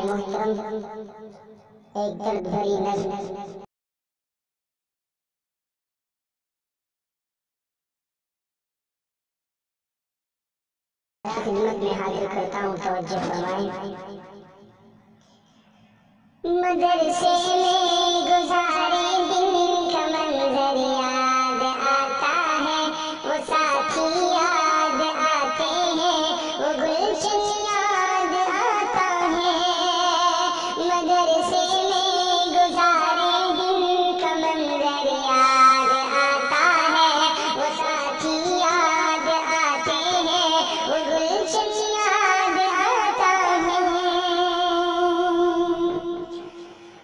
محترم، ایک درد بھری نظم خدمت میں حاضر کرتا ہوں، توجہ فرمائیں۔ مدرسے میں گزارے دن کا منظر یاد آتا ہے، وہ ساتھی یاد آتے ہیں، وہ گلشن یاد آتا ہے۔ مدرسے میں گزارے دن کا منظر یاد آتا ہے، وہ ساتھی یاد آتے ہیں، وہ گلشن یاد آتا ہے۔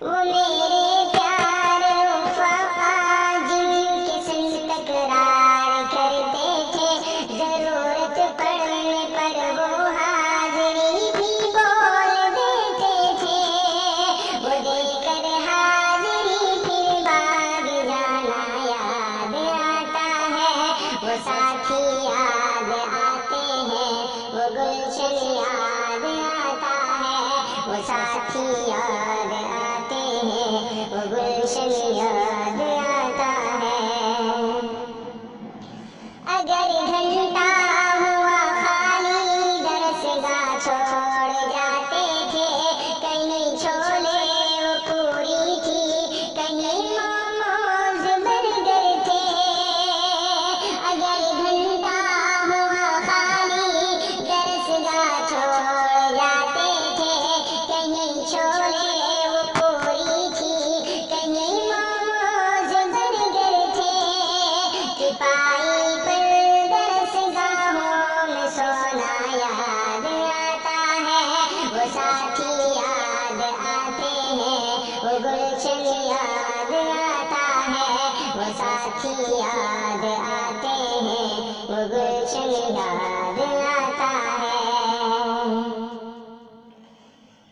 وہ میرے پیارے رفقا جن کے سنگ تکرار کرتے تھے، ضرورت پڑنے پر وہ حاضری بھی بول دیتے تھے۔ وہ دے کر حاضری پھر بھاگ جانا یاد آتا ہے، وہ ساتھی یاد آتے ہیں، وہ گلشن یاد آتا ہے، وہ ساتھی یاد آتے ہیں، وہ گلشن یاد آتا ہے۔ اگر گھنٹہ ہوا خالی درسگاہ چھوڑ جاتے تھے، کہیں چھولے وہ پوری تھی، کہیں موموز برگر تھے۔ اگر گھنٹہ ہوا خالی درسگاہ چھوڑ جاتے تھے، کہیں چھولے وہ پوری تھی، کہیں موموز برگر تھے۔ تپائی پر درسگاہوں میں سونا یاد آتا ہے، وہ ساتھی یاد آتے ہیں، وہ گلشن یاد آتا ہے، وہ ساتھی یاد آتے ہیں، وہ گلشن یاد آتا ہے۔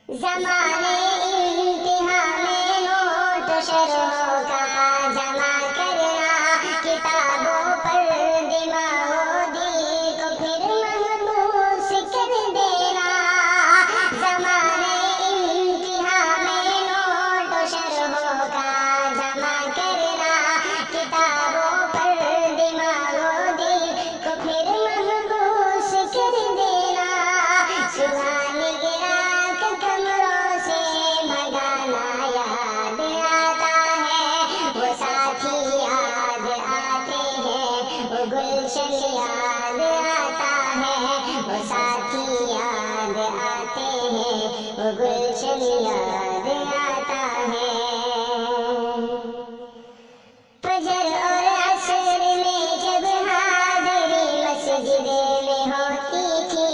زمانے امتحان میں نوٹ شرحوں کا جمع کرنا، کتابوں پر دماغ و دل کو پھر محبوس کر دینا۔ زمانے امتحان میں نوٹ شرحوں کا جمع کرنا، کتابوں پر دماغ و دل کو پھر محبوس کر دینا۔ صبح نگراں کے کمروں سے بھگانا یاد آتا ہے، وہ ساتھی یاد آتے ہیں، وہ گلشن یاد آتا ہے، وہ ساتھی یاد آتے ہیں، وہ گلشن یاد آتا ہے۔ فجر اور عصر میں جب حاضری مسجد میں ہوتی تھی،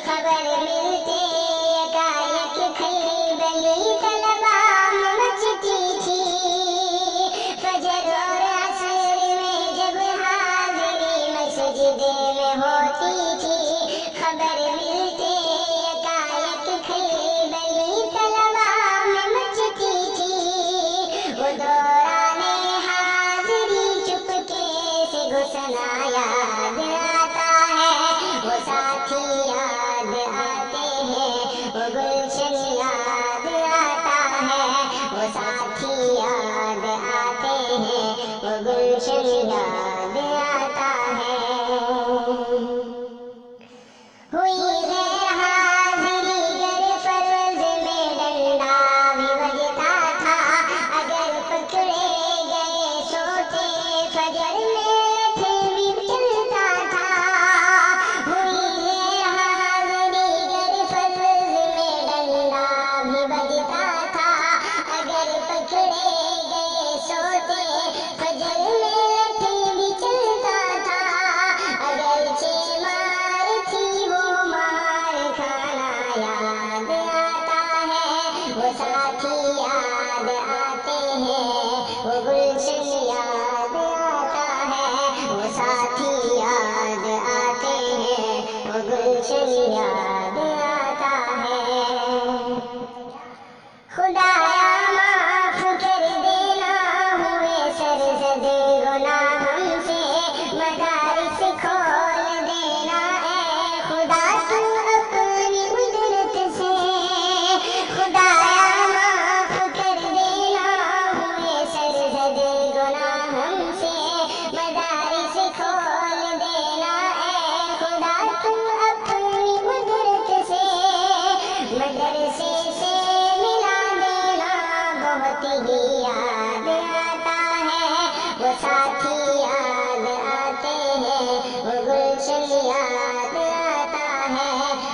خبر ملتے یکایک کھلبلی طلبا میں مچتی تھی۔ فجر اور عصر میں جب حاضری مسجد میں ہوتی تھی، خبر ملتے یکایک کھلبلی طلبا میں مچتی تھی۔ وہ دوران حاضری چپکے سے گھسنا یاد آتا ہے، وہ ساتھی یاد آتے ہیں، وہ گلشن یاد آتا ہے، وہ ساتھی یاد آتے ہیں، وہ گلشن یاد آتا ہے۔ ہوئی غیر حاضری گر فرض میں ڈنڈا بھی بجتا تھا، اگر پکڑے گئے سوتے فجر میں پھر بھی چلتا گلشن یاد آتا ہے،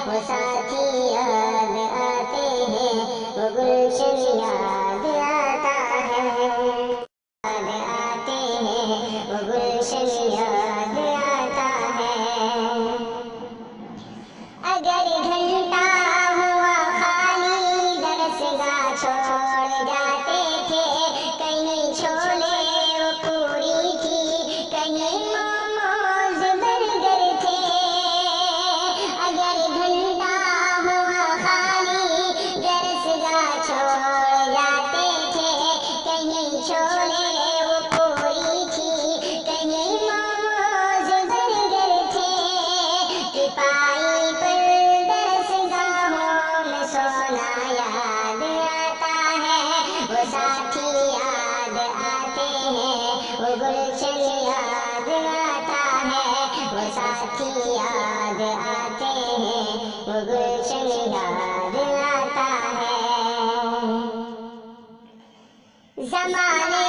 وہ ساتھی یاد آتے ہیں، وہ گلشن یاد آتا ہے، یاد آتے ہیں، وہ گلشن یاد آتا ہے۔ اگر گھنٹہ ہوا خالی درسگاہ چھوڑ جاتے تھے، کہیں چھولے وہ پوری تھی، کہیں موموز برگر تھے۔ اگر گھنٹہ ہوا خالی درسگاہ چھوڑ جاتے تھے، کہیں چھولے وہ پوری تھی، کہیں موموز برگر تھے۔ ٹپائی پر درسگاہوں میں سونا یاد آتا ہے، وہ ساتھی یاد آتے ہیں، وہ گلشن یاد آتا ہے، وہ ساتھی یاد آتے ہیں، وہ گلشن یاد آتا ہے۔ زمانے